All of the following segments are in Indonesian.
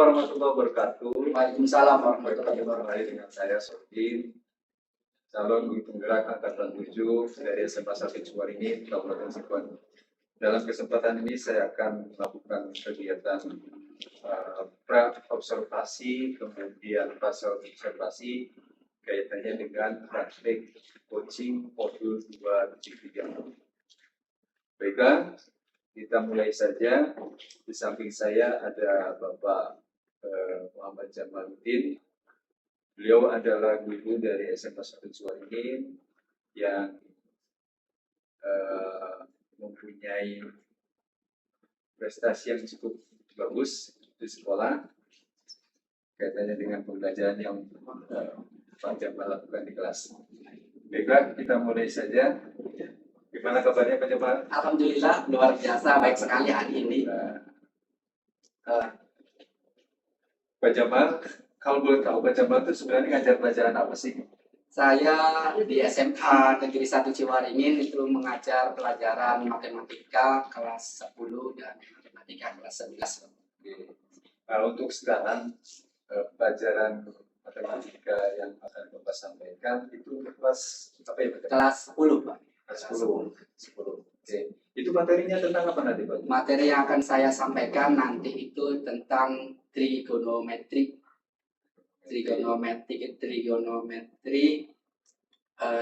warahmatullahi wabarakatuh. Waalaikumsalam warahmatullahi wabarakatuh. Kembali dengan saya Sodin, calon guru penggerak angkatan 7 dari SMA 1 Ciwaringin, Kabupaten Cirebon. Dalam kesempatan ini saya akan melakukan kegiatan pra-observasi, kemudian pasca-observasi kaitannya dengan praktik coaching modul 2.3. Baiklah, kita mulai saja. Di samping saya ada Bapak Muhammad Jamaluddin. Beliau adalah guru dari SMA 1 Ciwaringin yang mempunyai prestasi yang cukup bagus di sekolah kaitannya dengan pembelajaran yang Pak Jamal lakukan di kelas. Baiklah, kita mulai saja. Gimana kabarnya Pak Jamal? Alhamdulillah luar biasa, baik sekali hari ini. Pak Jamal, kalau boleh tahu Pak Jamal itu sebenarnya ngajar pelajaran apa sih? Saya di SMA Negeri 1 Ciwaringin itu mengajar pelajaran matematika kelas 10 dan matematika kelas 11. Untuk sekarang pelajaran matematika yang akan Bapak sampaikan itu kelas apa ya Pak? Kelas 10 Pak. Kelas 10. Oke. Itu materinya tentang apa nanti Pak? Materi yang akan saya sampaikan nanti itu tentang trigonometri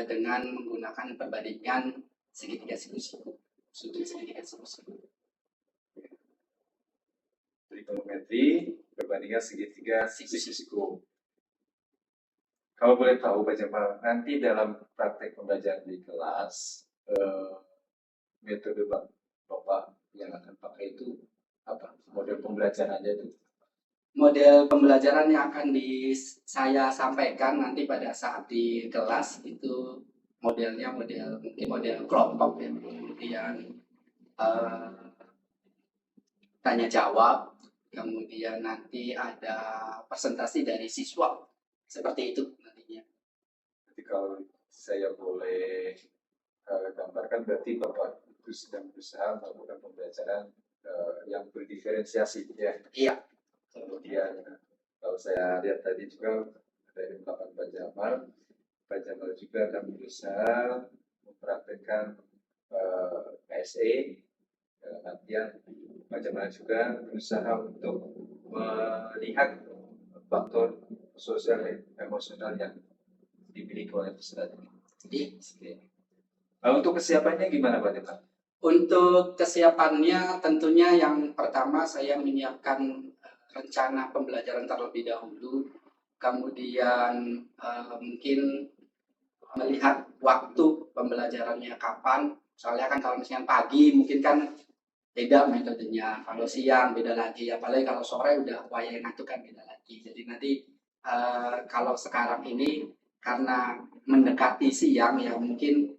dengan menggunakan perbandingan segitiga siku-siku, sudut segitiga siku-siku. Trigonometri perbandingan segitiga siku-siku. Kalau boleh tahu Pak Jamal, nanti dalam praktek pembelajaran di kelas metode Bapak yang akan pakai itu apa? Model pembelajarannya itu? Model pembelajaran yang akan saya sampaikan nanti pada saat di kelas itu modelnya model kelompok ya, kemudian tanya jawab, kemudian nanti ada presentasi dari siswa seperti itu nantinya. Jadi kalau saya boleh gambarkan, berarti Bapak itu sedang berusaha melakukan pembelajaran yang berdiferensiasi ya? Iya. Kemudian kalau saya lihat tadi juga dari ungkapan Pak Jamal juga akan berusaha mempraktekkan KSE. Dalam artian Pak Jamal juga berusaha untuk melihat faktor sosial dan emosional yang dimiliki oleh peserta. Untuk kesiapannya gimana Pak Jamal? Untuk kesiapannya tentunya yang pertama saya menyiapkan rencana pembelajaran terlebih dahulu, kemudian mungkin melihat waktu pembelajarannya kapan. Soalnya kan kalau misalnya pagi mungkin kan beda metodenya, kalau siang beda lagi, apalagi kalau sore udah wayang itu kan beda lagi. Jadi nanti kalau sekarang ini karena mendekati siang ya mungkin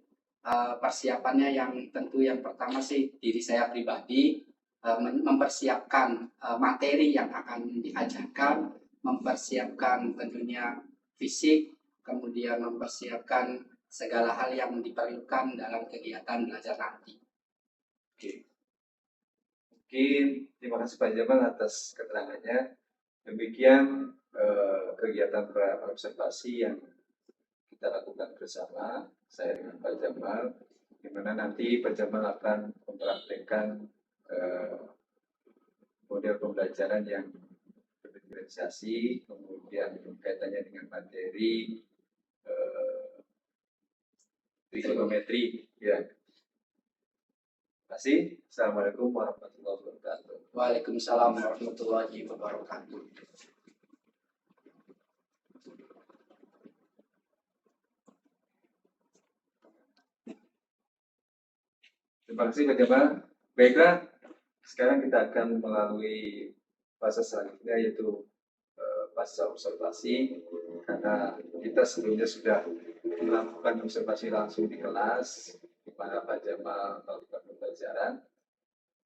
persiapannya yang tentu yang pertama sih diri saya pribadi, mempersiapkan materi yang akan diajarkan, mempersiapkan tentunya fisik, kemudian mempersiapkan segala hal yang diperlukan dalam kegiatan belajar nanti. Oke. Mungkin terima kasih Pak Jamal atas keterangannya. Demikian kegiatan observasi yang kita lakukan bersama saya dengan Pak Jamal, di mana nanti Pak Jamal akan mempraktekkan model pembelajaran yang berdiferensiasi, kemudian kaitannya dengan materi trigonometri ya. Terima kasih. Assalamualaikum warahmatullahi wabarakatuh. Waalaikumsalam warahmatullahi wabarakatuh. Terima kasih Pak Jamal. Baiklah, sekarang kita akan melalui fase selanjutnya yaitu fase observasi, karena kita sebelumnya sudah melakukan observasi langsung di kelas di mana Pak Jamal melakukan pembelajaran.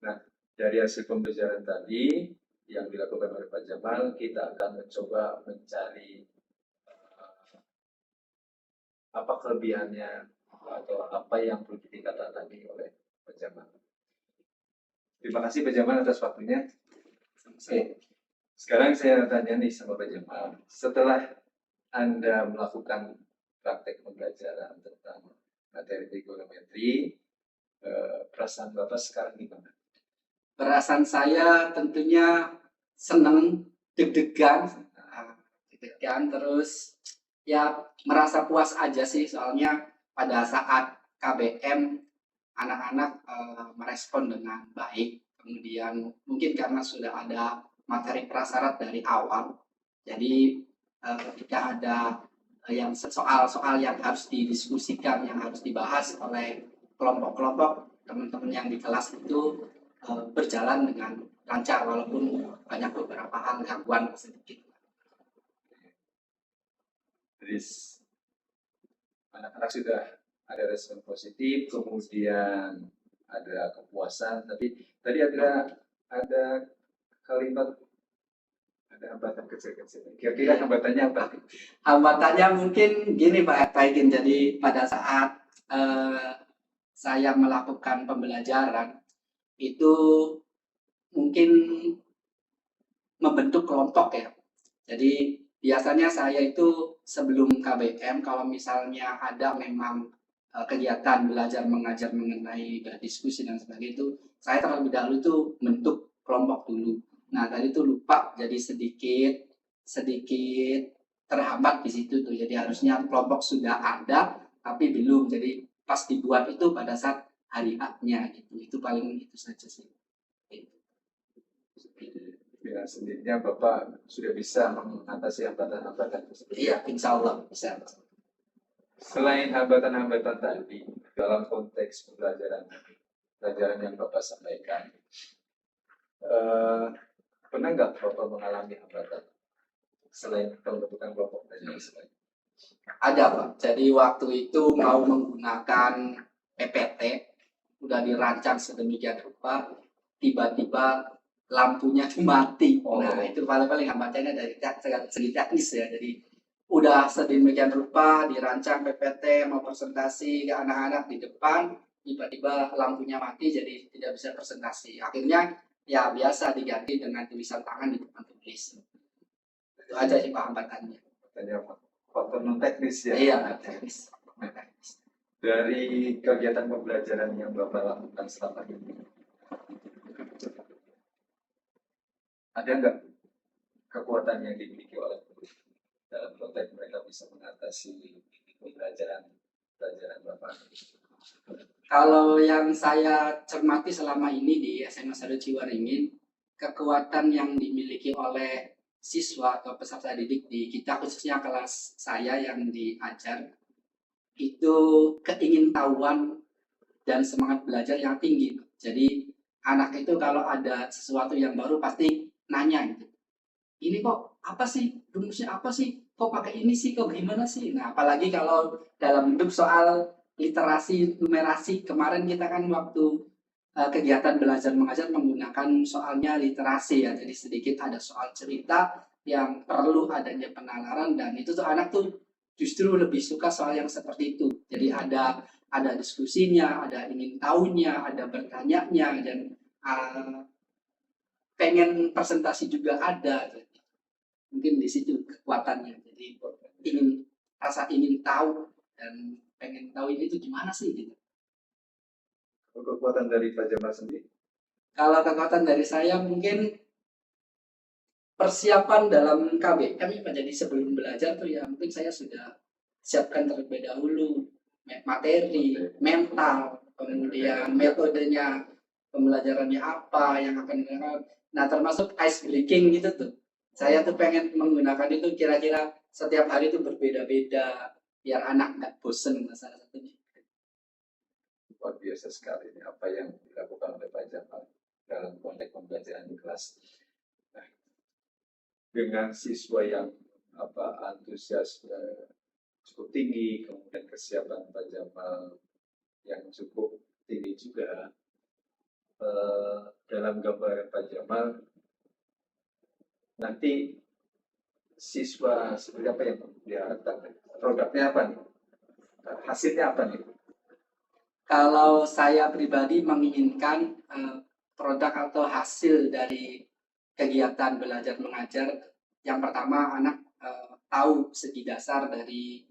Nah, dari hasil pembelajaran tadi yang dilakukan oleh Pak Jamal, kita akan mencoba mencari apa kelebihannya atau apa yang perlu ditingkatkan lagi oleh Pak Jamal. Terima kasih Pak Jamal atas waktunya. Oke. Sekarang saya tanya nih sama Pak Jamal, setelah Anda melakukan praktek pembelajaran tentang materi trigonometri, perasaan Bapak sekarang gimana? Perasaan saya tentunya senang, deg-degan, deg-degan terus ya merasa puas aja sih, soalnya pada saat KBM anak-anak merespon dengan baik. Kemudian mungkin karena sudah ada materi prasyarat dari awal, jadi ketika ada yang soal-soal yang harus didiskusikan, yang harus dibahas oleh kelompok-kelompok teman-teman yang di kelas itu berjalan dengan lancar walaupun banyak beberapa hal gangguan sedikit. Jadi anak-anak sudah ada respon positif, kemudian ada kepuasan, tapi tadi ada kalimat, ada hambatan kecil-kecil. Kira-kira hambatannya apa? Hambatannya mungkin gini Pak Taikin, jadi pada saat saya melakukan pembelajaran itu mungkin membentuk kelompok ya. Jadi biasanya saya itu sebelum KBM kalau misalnya ada memang kegiatan belajar mengajar mengenai diskusi dan sebagainya itu saya terlebih dahulu itu bentuk kelompok dulu. Nah tadi itu lupa jadi sedikit terhambat di situ tuh. Jadi harusnya kelompok sudah ada tapi belum. Jadi pas dibuat itu pada saat hari A-nya gitu. Itu paling itu saja sih. Ya, sendirinya Bapak sudah bisa mengatasi hambatan-hambatan tersebut. Iya, insya Allah bisa. Selain hambatan-hambatan tadi, dalam konteks pelajaran yang Bapak sampaikan, pernah nggak Bapak mengalami hambatan selain pembentukan kelompok dan lain sebagainya? Ada Pak. Jadi waktu itu mau menggunakan PPT, udah dirancang sedemikian rupa, tiba-tiba lampunya mati. Nah itu paling hambatannya dari segi teknis ya. Jadi udah sedemikian rupa dirancang PPT mau presentasi ke anak-anak di depan, tiba-tiba lampunya mati jadi tidak bisa presentasi. Akhirnya ya biasa diganti dengan tulisan tangan di depan tulis. Itu aja sih Pak hambatannya. Tanya faktor non teknis ya. Iya, teknis. Dari kegiatan pembelajaran yang Bapak lakukan selama ini, ada nggak kekuatan yang dimiliki oleh guru dalam konteks mereka bisa mengatasi pelajaran Bapak? Kalau yang saya cermati selama ini di SMA Sadu Ciwaringin, kekuatan yang dimiliki oleh siswa atau peserta didik di kita, khususnya kelas saya yang diajar, itu keingintahuan dan semangat belajar yang tinggi. Jadi anak itu kalau ada sesuatu yang baru pasti nanya gitu. Ini kok apa sih? Rumusnya apa sih? Kok pakai ini sih? Kok gimana sih? Nah, apalagi kalau dalam bentuk soal literasi, numerasi, kemarin kita kan waktu kegiatan belajar mengajar menggunakan soalnya literasi ya. Jadi sedikit ada soal cerita yang perlu adanya penalaran dan itu tuh anak tuh justru lebih suka soal yang seperti itu. Jadi ada diskusinya, ada ingin tahunya, ada bertanyanya dan pengen presentasi juga ada. Mungkin di situ kekuatannya. Jadi rasa ingin tahu dan pengen tahu ini tuh gimana sih gitu. Kekuatan dari Pak Jamal sendiri? Kalau kekuatan dari saya mungkin persiapan dalam KBM ya, jadi sebelum belajar tuh ya mungkin saya sudah siapkan terlebih dahulu materi, mental, kemudian metodenya pembelajarannya apa yang akan dilakukan. Nah termasuk ice breaking gitu tuh. Saya tuh pengen menggunakan itu kira-kira setiap hari itu berbeda-beda biar anak nggak bosen salah satunya. Luar biasa sekali ini apa yang dilakukan oleh Pak Jamal dalam konteks pembelajaran di kelas. Nah, dengan siswa yang antusias cukup tinggi, kemudian kesiapan Pak Jamal yang cukup tinggi juga, dalam gambaran Pak Jamal nanti siswa seperti apa yang diharapkan? Produknya apa nih? Hasilnya apa nih? Kalau saya pribadi menginginkan produk atau hasil dari kegiatan belajar mengajar. Yang pertama, anak tahu segi dasar dari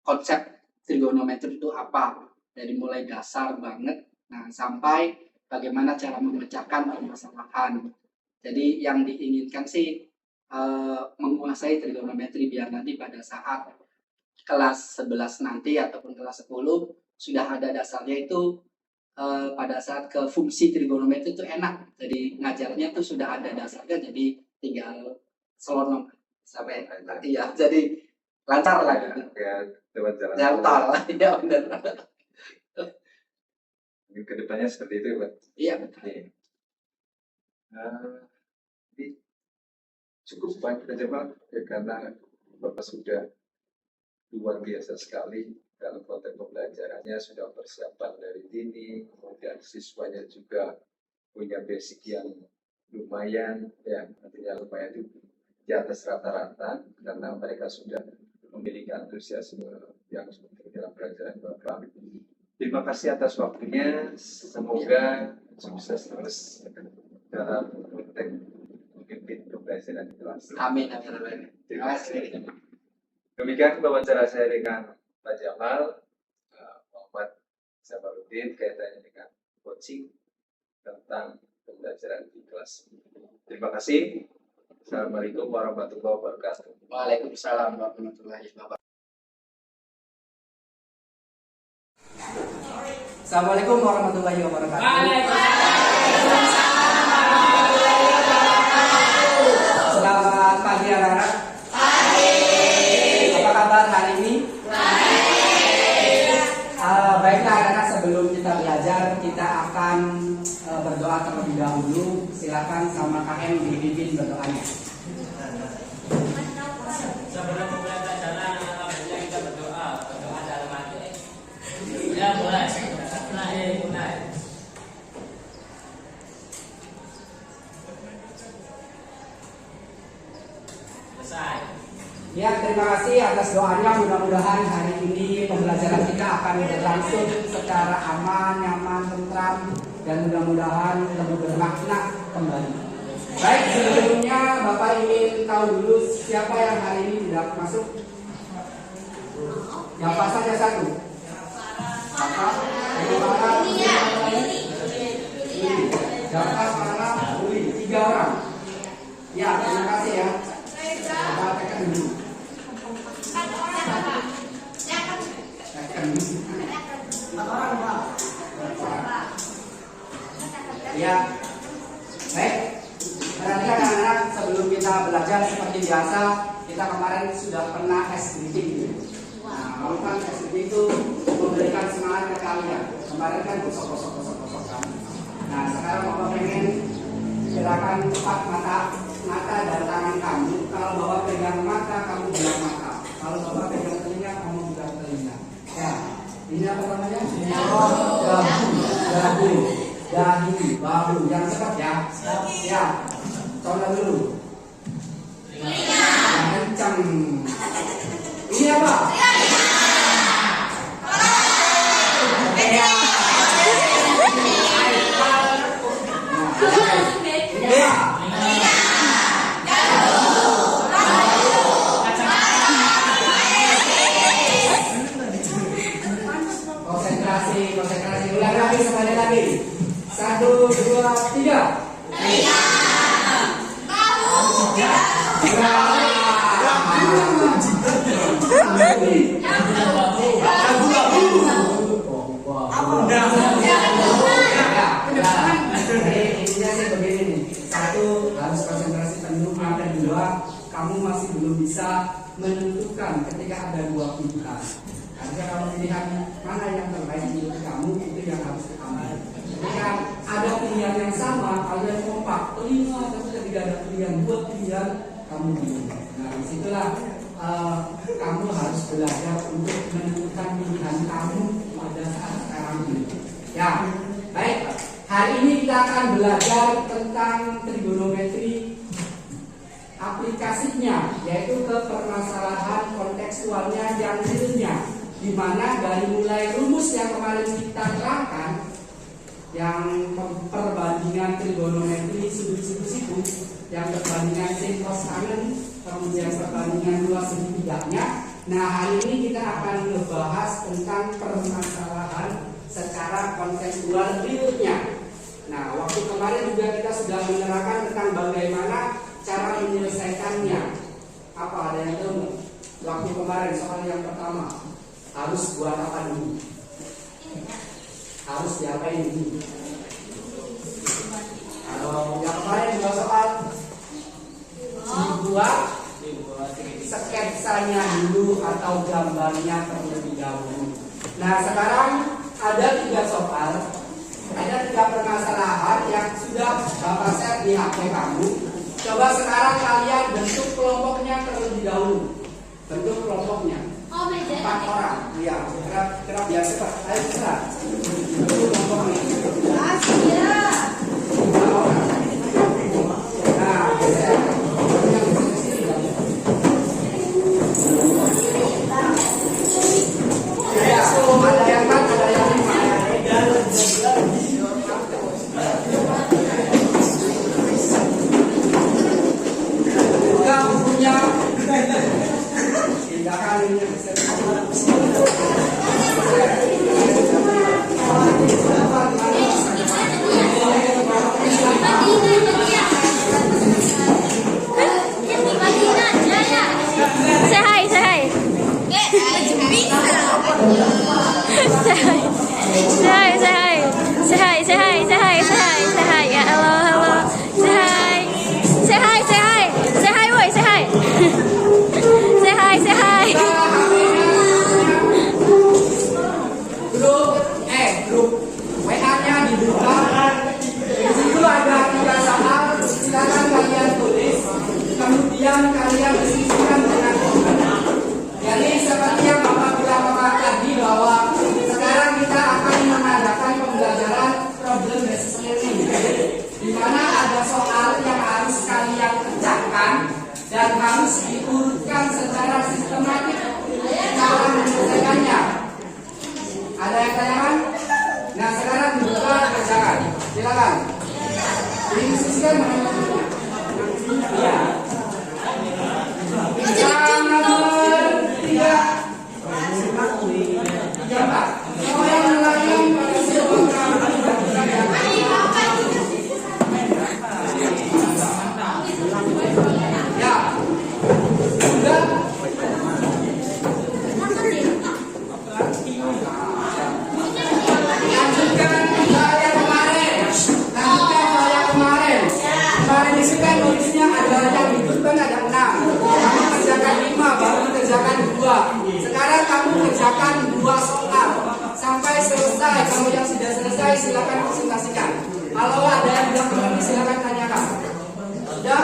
konsep trigonometri itu apa, dari mulai dasar banget, nah sampai bagaimana cara memecahkan permasalahan. Jadi yang diinginkan sih menguasai trigonometri biar nanti pada saat kelas 11 nanti ataupun kelas 10 sudah ada dasarnya itu, pada saat ke fungsi trigonometri itu enak. Jadi ngajarnya tuh sudah ada dasarnya, jadi tinggal selonong sampai nanti ya. Jadi lancar lah gitu. Ya, lewat jalan Lancar, ya benar. Mungkin kedepannya seperti itu ya, Pak. Iya betul. Oke. Jadi cukup banyak aja Pak, ya, karena Bapak sudah luar biasa sekali dalam konteks pembelajarannya, sudah persiapan dari dini, kemudian siswanya juga punya basic yang lumayan, ya artinya lumayan itu di atas rata-rata karena mereka sudah memiliki antusiasme yang seperti dalam pelajaran Bapak. Terima kasih atas waktunya, semoga sukses terus dalam konteks memimpin pembelajaran di kelas. Amin, amin, amin. Terima kasih. Demikian wawancara saya dengan Pak Jamal Muhammad Sabarudin kaitannya dengan coaching tentang pembelajaran di kelas. Terima kasih. Assalamualaikum warahmatullahi wabarakatuh. Waalaikumsalam warahmatullahi wabarakatuh. Assalamualaikum warahmatullahi wabarakatuh. Selamat pagi anak-anak. Apa kabar hari ini? Baiklah anak-anak, sebelum kita belajar kita akan berdoa terlebih dahulu. Silakan sama KM dipimpin berdoanya. Sebelum mulai pelajaran, baiknya kita berdoa dalam hati. Ya mulai. Mulai. Selesai. Ya, terima kasih atas doanya. Mudah-mudahan hari ini pembelajaran kita akan berlangsung secara aman, nyaman, tentram, dan mudah-mudahan lebih bermakna kembali. Baik, sebelumnya Bapak ingin tahu dulu siapa yang hari ini tidak masuk? Yang pas saja satu. Bapak, Bapak, Farah, Uli, 3 orang. Ya, terima kasih ya. Bapak tekan dulu. Ya, baik. Perhatikan anak-anak, sebelum kita belajar seperti biasa, kita kemarin sudah pernah SDG. Nah, kalau kan SDG itu memberikan semangat ke kalian. Kemarin kan gosok kami. Nah, sekarang Bapak pengen gerakan cepat mata dan tangan kamu. Kalau Bapak pegang mata, kamu bilang mata. Kalau Bapak pegang telinga, kamu bilang telinga. Ya, ini apa namanya? Dahi, bahu, yang cepat ya. Ya, coba dulu. Yang kencang. Ini apa? Konsentrasi. Ulang lagi, sekali lagi. 1, 2, 3. Intinya sih begini nih. 1, harus konsentrasi penuh. Yang kedua, kamu masih belum bisa menentukan ketika ada 2 pilihan. Artinya kamu pilihan mana yang terbaik menurut kamu, itu yang harus diambil. Ketika ada pilihan yang sama, kalian kompak, telinga, tapi ketika ada pilihan 2 pilihan, kamu bingung. Nah, disitulah kamu harus belajar untuk menentukan pilihan kamu pada saat sekarang ini. Ya, baik. Hari ini kita akan belajar tentang trigonometri aplikasinya, yaitu ke permasalahan kontekstualnya yang realnya, di mana dari mulai rumus yang kemarin kita terangkan, yang perbandingan trigonometri sudut-sudut itu, yang perbandingan sin cos kanan, kemudian perbandingan 2 segitiganya. Nah, hari ini kita akan membahas tentang permasalahan secara konseptual realnya. Nah, waktu kemarin juga kita sudah menerangkan tentang bagaimana cara menyelesaikannya. Apa ada yang tahu nggak? Waktu kemarin soal yang pertama harus buat apa dulu? Harus diapain dulu? Kalau yang kemarin dua soal dibuat sketsanya dulu atau gambarnya terlebih dahulu. Nah, sekarang ada 3 soal, ada 3 permasalahan yang sudah Bapak share di HP kamu. Coba sekarang kalian bentuk kelompoknya terlebih dahulu. Bentuk kelompoknya 4 orang. Iya, kira biar cepat. Ayo cepat. Bentuk kelompoknya. Nah, ada yang 4, ada yang 5. Kamu punya tindakan ini. Say hi, say hi. Say hi. Say hi, say hi. Say hi, say hi, say hi, say hi, say hi. Yeah, hello, hello. Say hi. Say hi, say hi. Say hi, boy, say hi. Say hi, say hi. Grup WA-nya dibuka. Di situ ada 3 soal. Silakan kalian tulis. Kemudian kalian diskusikan dengan teman. Jadi seperti yang Bapak bilang tadi bahwa sekarang kita akan mengadakan pembelajaran problem based learning, di mana ada soal yang harus kalian kerjakan dan harus diurutkan secara sistematik cara menyelesaikannya. Ada yang tanyakan? Nah, sekarang dibuka kerjakan. Silakan. Didiskusikan mana? Iya. Yang nomor 3. 3, Pak. Semua yang melakukan pada sebuah ya. Sudah. Lanjutkan saya kemarin. Kemarin di sini kan nulisnya ada yang hidupkan ada 6. Kamu kerjakan 5, baru kerjakan 2. Sekarang kamu kerjakan 2 soal sampai selesai. Kamu yang sudah selesai silakan presentasikan. Kalau ada yang belum mengerti silakan tanyakan. Sudah?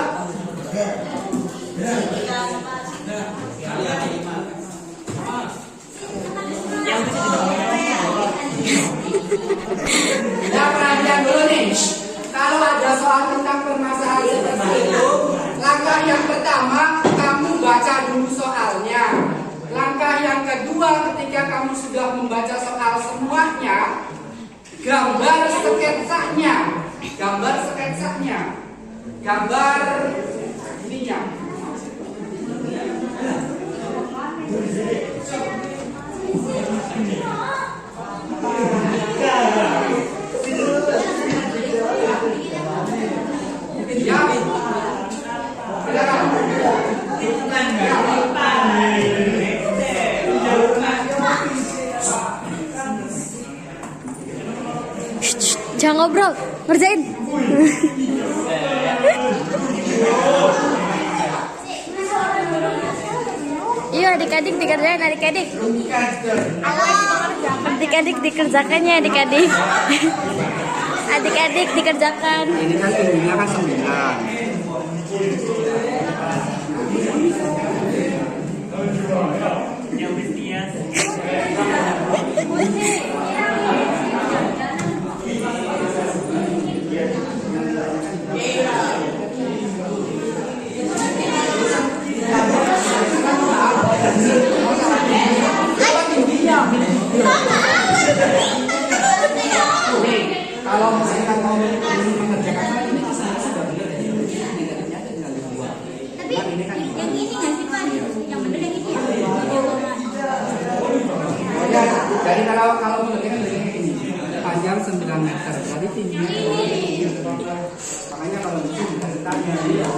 Ya, perhatian dulu nih. Kalau ada soal tentang permasalahan seperti itu, langkah yang pertama kamu baca dulu soalnya. Langkah yang kedua, ketika kamu sudah membaca soal semuanya, gambar sketsanya. Gambar sketsanya. Gambar ininya. Ya, silakan. Jangan ngobrol, ngerjain. Iya, adik-adik dikerjain, adik-adik. Adik-adik dikerjakannya, adik-adik. Adik-adik dikerjakan. Ini kan tingginya kan 9. Kalau misalkan mau mengerjakan ini sudah benar. kalau modelnya kayak gini, panjang 9 meter, jadi tingginya makanya kalau itu bentarnya dia.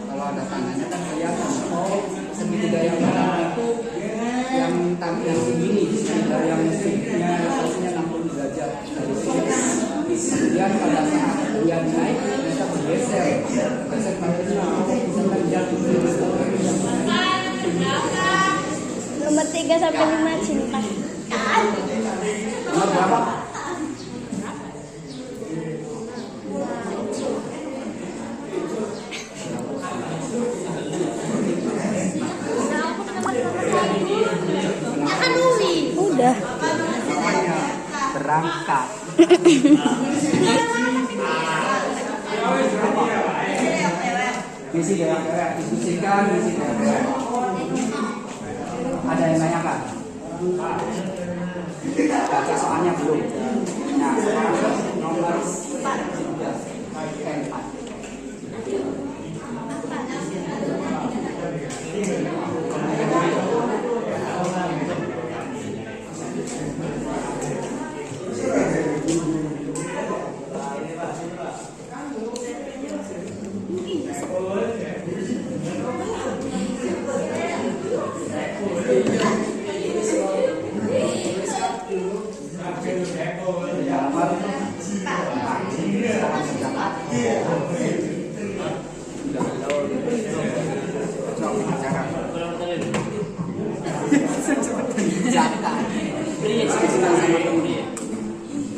Kalau ada tangannya kan kelihatan. Oh, segitiga yang pertama itu yang tinggi, segitiga yang tingginya posisinya 60 derajat dari sini. Kemudian pada saat dia naik bisa bergeser, geser maksudnya misalkan dia Nomor 3 sampai 5 cinta. nomor berapa? Udah. Namanya berangkat. Misi DPR, diskusikan misi DPR. Ada yang nanya Pak? Baca soalnya belum. Nah, sekarang nomor 4.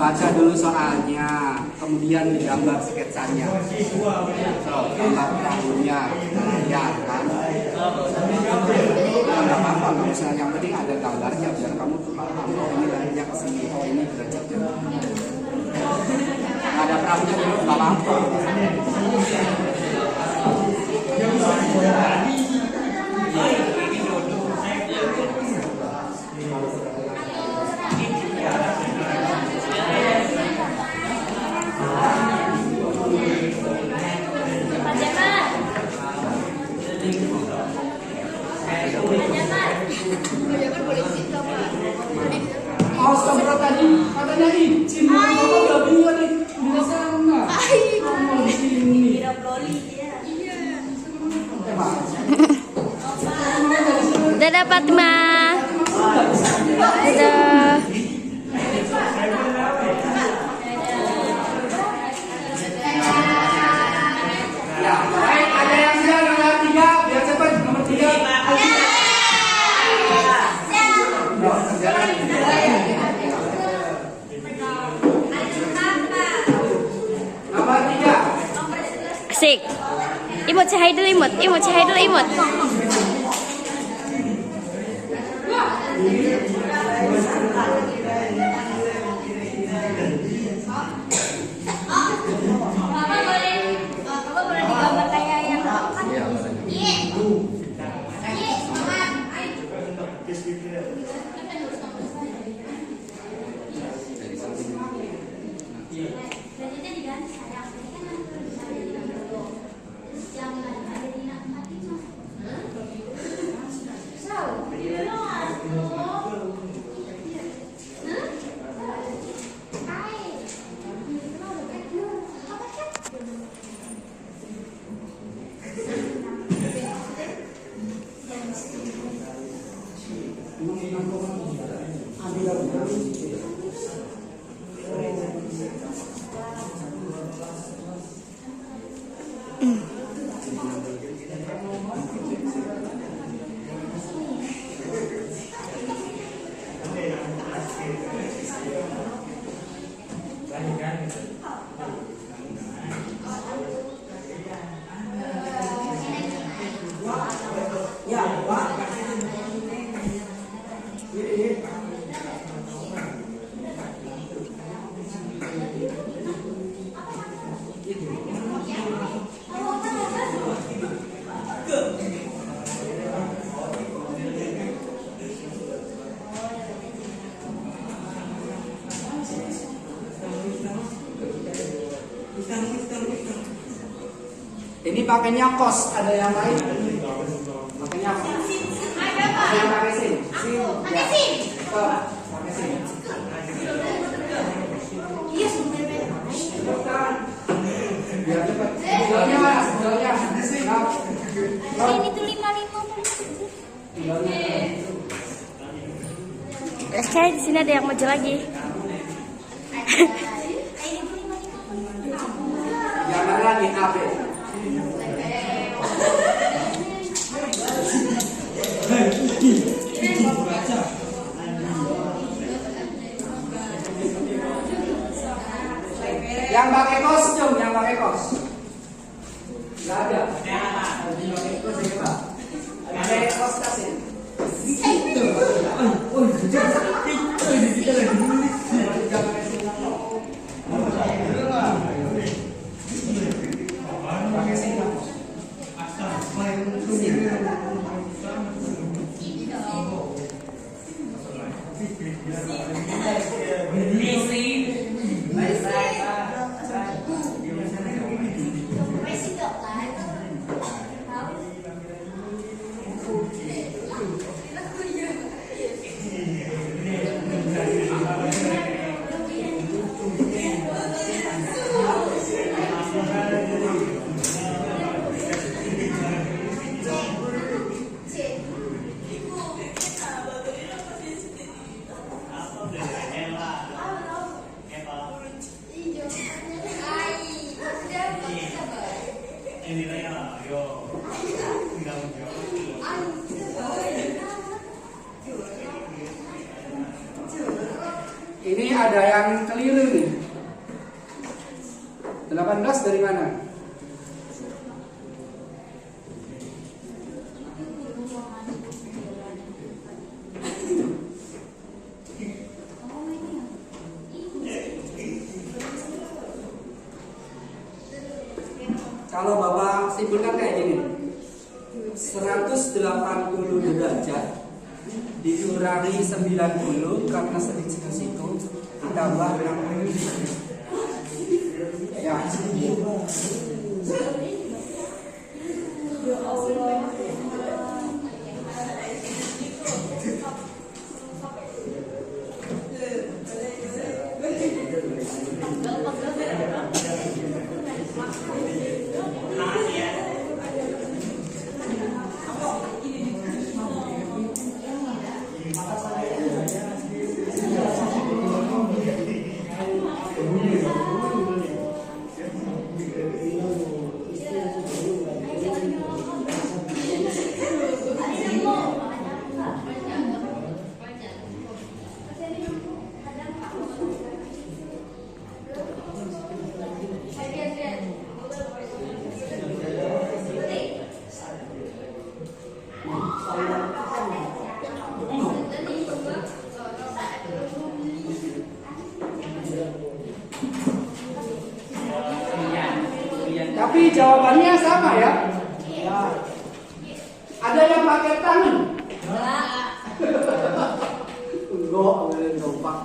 Baca dulu soalnya, kemudian digambar sketsanya. Gambar perahunya, lihat kan. Nggak apa-apa, nggak usah. Yang penting ada gambarnya biar kamu paham. Oh ini larinya ke sini, oh ini derajatnya. Ada perahunya dulu nggak apa-apa. Astagfirullah tadi katanya izin, kamu udah bingung nih di sana. Kamu di sini. Dadah Fatma. Dadah. Ya, baik. Ada yang sudah nomor 3, biar cepat nomor 3. Nomor 3. Asik. Imut cahaya dulu imut. Imut cahaya dulu imut. Ini pakainya kos, ada yang lain? Senyap. Yang pakai sim. Sim. Pakai sim. Pakai sim. Iya sebenarnya. Cepetan. Biar cepat. Tinggalnya mana? Tinggalnya. Ini tuh 55. Kayak di sini ada yang maju lagi. Jangan lagi HP. Yang pakai kostum, yang pakai kos. Nggak ada. Pakai kos kasih. Ini ada yang keliru nih. 18 dari mana? Kalau Bapak simpulkan kayak gini. 180 derajat dikurangi 90 karena sedikit situ ditambah 60. Ya. Tapi jawabannya sama ya. Ada yang pakai tangan? Enggak, gampang.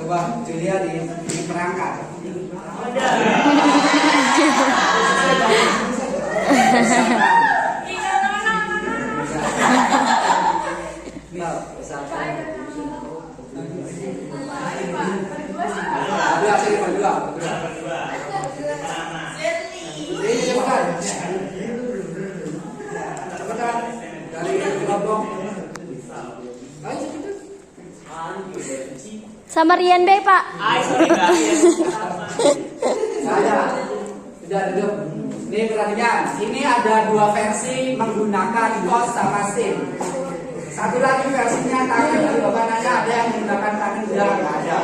Coba Julia di perangkat. Cepetan dari kelompok. Sama Rian Bey, Pak. Sudah duduk. Ini perhatikan, ini ada dua versi menggunakan kos sama sim. Satu lagi versinya tangan, dari Bapak nanya ada yang menggunakan tangan, tidak ada.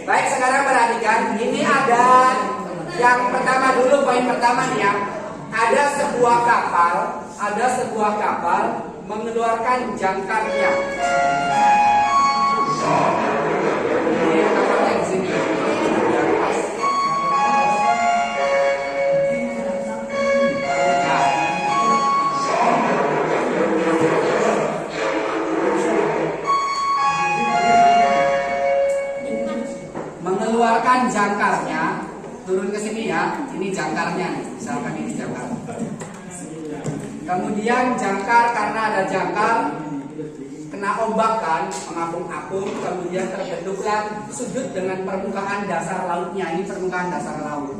Baik, sekarang perhatikan, ini ada yang pertama dulu, poin pertama nih ya. Ada sebuah kapal mengeluarkan jangkarnya. Ini kapalnya di sini. Mengeluarkan jangkarnya, turun ke sini ya. Ini jangkarnya nih, misalkan ini jangkar. Kemudian jangkar, karena ada jangkar, kena ombak kan, mengapung-apung, kemudian terbentuklah sudut dengan permukaan dasar lautnya. Ini permukaan dasar laut.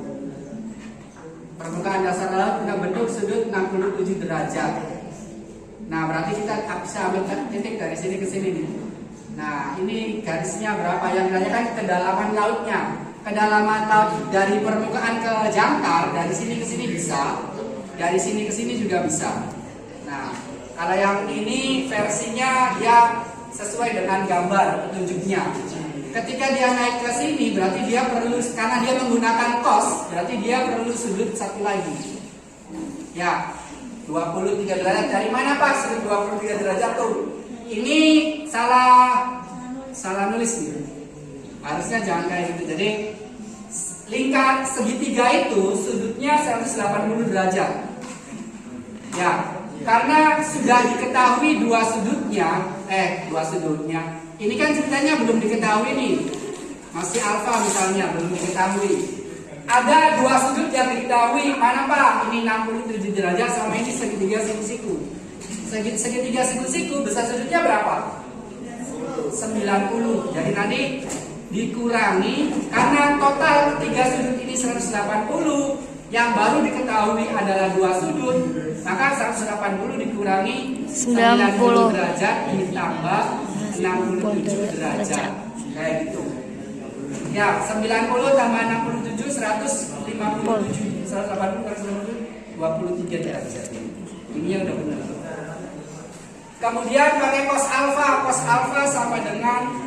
Permukaan dasar laut membentuk sudut 67 derajat. Nah, berarti kita bisa ambil titik dari sini ke sini nih. Nah, ini garisnya berapa? Yang ditanyakan kedalaman lautnya. Kedalaman laut dari permukaan ke jangkar, dari sini ke sini bisa, dari sini ke sini juga bisa. Nah, kalau yang ini versinya dia sesuai dengan gambar petunjuknya. Ketika dia naik ke sini, berarti dia perlu, karena dia menggunakan kos, berarti dia perlu sudut satu lagi. Ya, 23 derajat. Dari mana Pak sudut 23 derajat tuh? Ini salah nulis nih. Harusnya jangan kayak gitu. Jadi lingkar segitiga itu sudutnya 180 derajat. Ya, karena sudah diketahui dua sudutnya. Ini kan ceritanya belum diketahui nih. Masih alfa misalnya belum diketahui. Ada dua sudut yang diketahui. Mana Pak? Ini 67 derajat sama ini segitiga siku-siku. Segitiga siku-siku besar sudutnya berapa? 90. Jadi nanti dikurangi, karena total tiga sudut ini 180, yang baru diketahui adalah dua sudut, maka 180 dikurangi 90 derajat ditambah 67 derajat. Kayak gitu. Ya, 90 tambah 67 157. 180 kali 180 23 derajat. Ini yang udah benar. Kemudian pakai cos alfa sama dengan,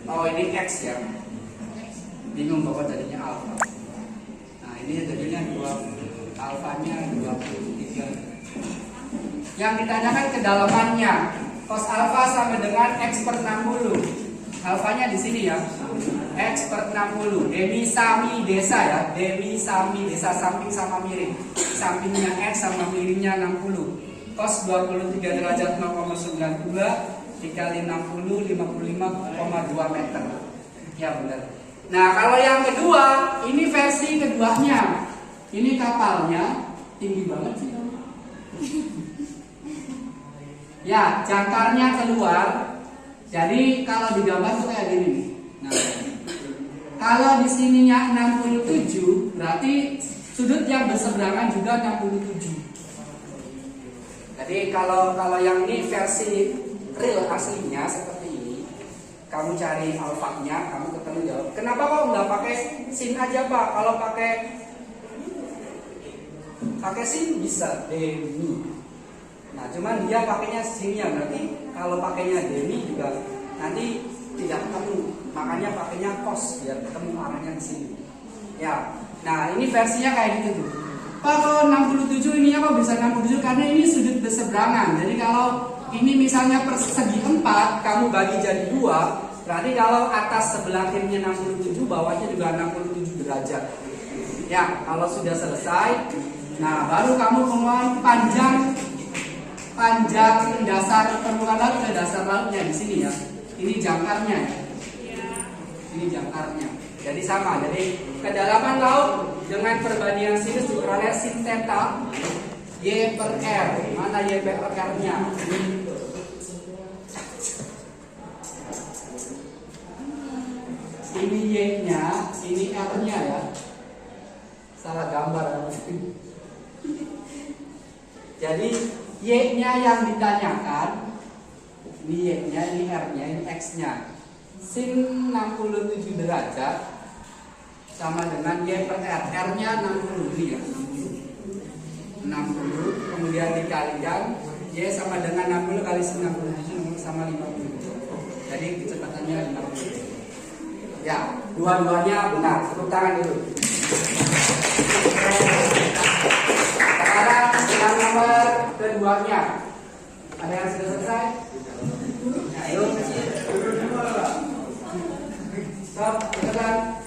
oh ini X ya, bingung bapak jadinya alfa. Nah ini jadinya alfanya 23. Yang ditanyakan kedalamannya, cos alfa sama dengan X per 60. Alfanya di sini ya, X per 60. Demi sami desa ya, demi sami desa, samping sama miring. Sampingnya X sama miringnya 60. Cos 23 derajat 0,92 dikali 60 55,2 meter. Ya benar. Nah kalau yang kedua, ini versi keduanya. Ini kapalnya tinggi banget sih. Ya, jangkarnya keluar. Jadi kalau digambar tuh kayak gini nih. Nah, kalau di sininya 67, berarti sudut yang berseberangan juga 67. Jadi kalau yang ini versi real aslinya seperti ini, kamu cari alfanya, kamu ketemu jawab. Kenapa kok nggak pakai sin aja Pak? Kalau pakai sin bisa demi. Nah cuman dia pakainya sinnya, berarti kalau pakainya demi juga nanti tidak ketemu. Makanya pakainya cos biar ketemu arahnya di sini. Ya, nah ini versinya kayak gitu tuh. Pak, kalau 67 ininya kok bisa 67? Karena ini sudut berseberangan. Jadi kalau ini misalnya persegi 4, kamu bagi jadi 2, berarti kalau atas sebelah kirinya 67, bawahnya juga 67 derajat. Ya, kalau sudah selesai, nah baru kamu penguat panjang dasar permukaan laut ke dasar lautnya di sini ya. Ini jangkarnya ya. Ini jangkarnya. Jadi sama, jadi kedalaman laut dengan perbandingan sinus diperoleh sin theta Y per R. Mana Y per R-nya? Ini Y-nya, ini R-nya ya. Salah gambar. Jadi Y-nya yang ditanyakan, ini Y-nya, ini R-nya, ini X-nya. Sin 67 derajat sama dengan Y per R. R-nya 60 ini ya. 60 kemudian dikalikan Y sama dengan 60 kali 97 sama 50. Jadi kecepatannya 50. Ya, dua-duanya benar. Tepuk tangan dulu. Sekarang yang nomor keduanya. Ada yang sudah selesai? Ayo. Stop, tekan.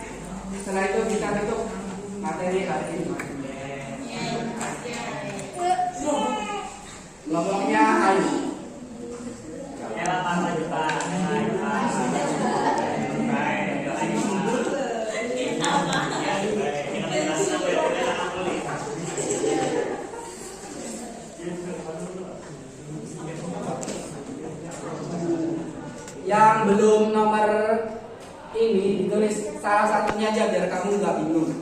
Setelah itu kita tutup materi hari ini. Ngomongnya ayo. Yang belum nomor ini ditulis salah satunya aja biar kamu nggak bingung.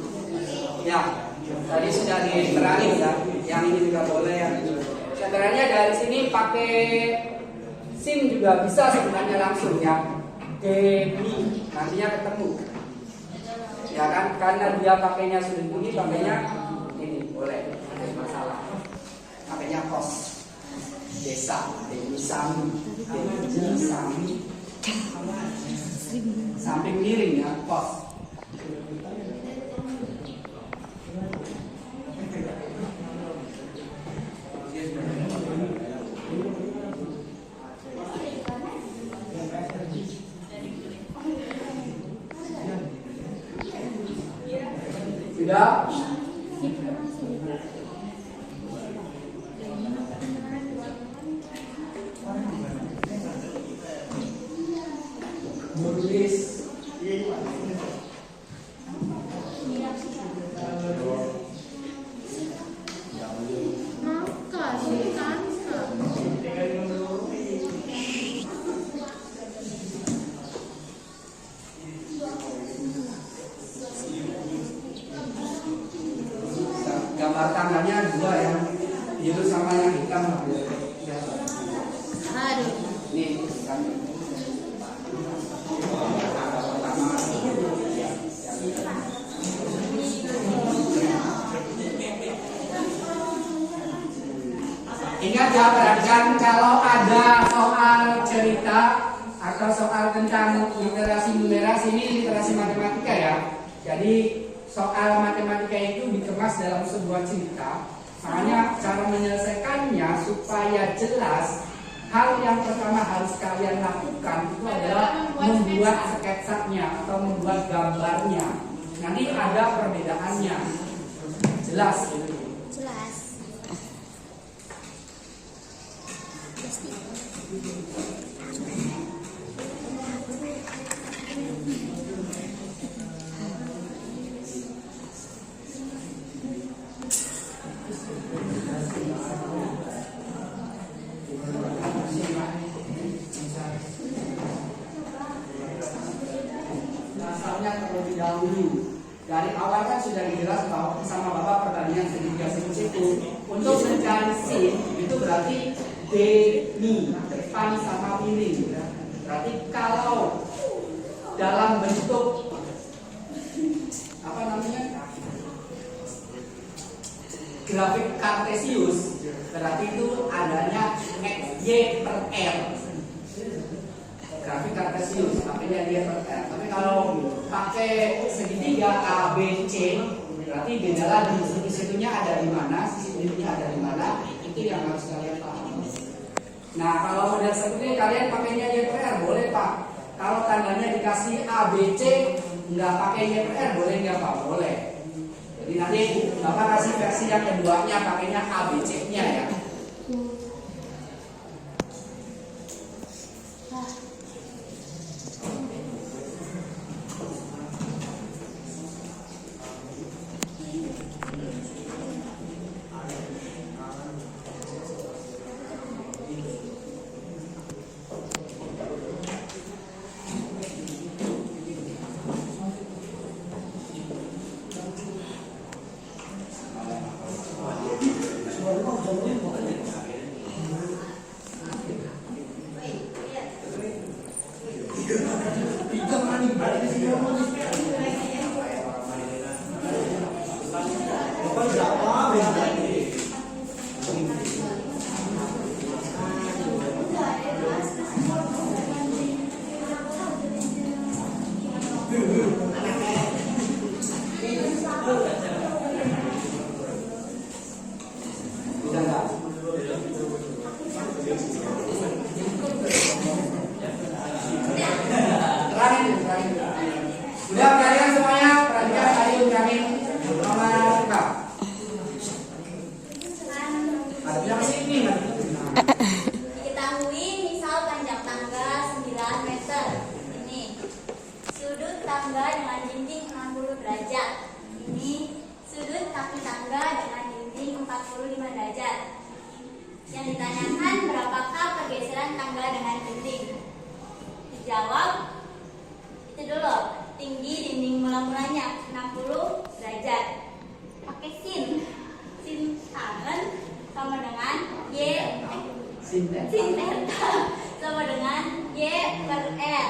Ya, tadi sudah diterangin ya. Yang ini juga boleh ya. Sebenarnya dari sini pakai SIM juga bisa sebenarnya langsung ya. Demi nantinya ketemu. Ya kan, karena dia pakainya sudah bunyi, pakainya ini boleh, ada masalah. Pakainya kos. Desa, Demi Sami, Demi Sami. Samping miring ya, pos. Sudah? Menulis gambar tangannya dua yang biru sama yang hitam. Nih, ingat ya, perhatikan kalau ada soal cerita atau soal tentang literasi numerasi, ini literasi matematika ya. Jadi soal matematika itu dikemas dalam sebuah cerita. Makanya cara menyelesaikannya supaya jelas, hal yang pertama harus kalian lakukan itu adalah membuat sketsanya atau membuat gambarnya. Nanti ada perbedaannya. Jelas gitu. Jelas. Dasarnya terlebih dahulu. Dari awal kan sudah dijelas bahwa sama Bapak perbandingan segitiga sinus itu untuk mencari sin itu berarti demi depan sama miring. Berarti kalau dalam bentuk apa namanya grafik kartesius berarti itu adanya x y per r. Grafik kartesius makanya dia per r. Tapi kalau pakai segitiga A B C berarti beda lagi. Situnya ada di mana, sisi-sisinya ada di mana, itu yang harus kalian paham. Nah, kalau model seperti ini kalian pakainya y per r boleh Pak. Kalau tandanya dikasih A B C nggak pakai y per r boleh nggak Pak? Boleh. Jadi nanti Bapak kasih versi yang keduanya pakainya A B C-nya ya. derajat. Ini sudut kaki tangga dengan dinding 45 derajat. Yang ditanyakan, berapakah pergeseran tangga dengan dinding? Dijawab, itu dulu, tinggi dinding mula-mulanya 60 derajat. Pakai sin tangan sama dengan sin delta sama dengan Y per L.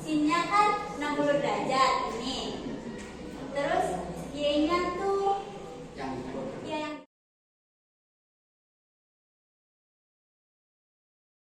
Sinnya kan 60 derajat,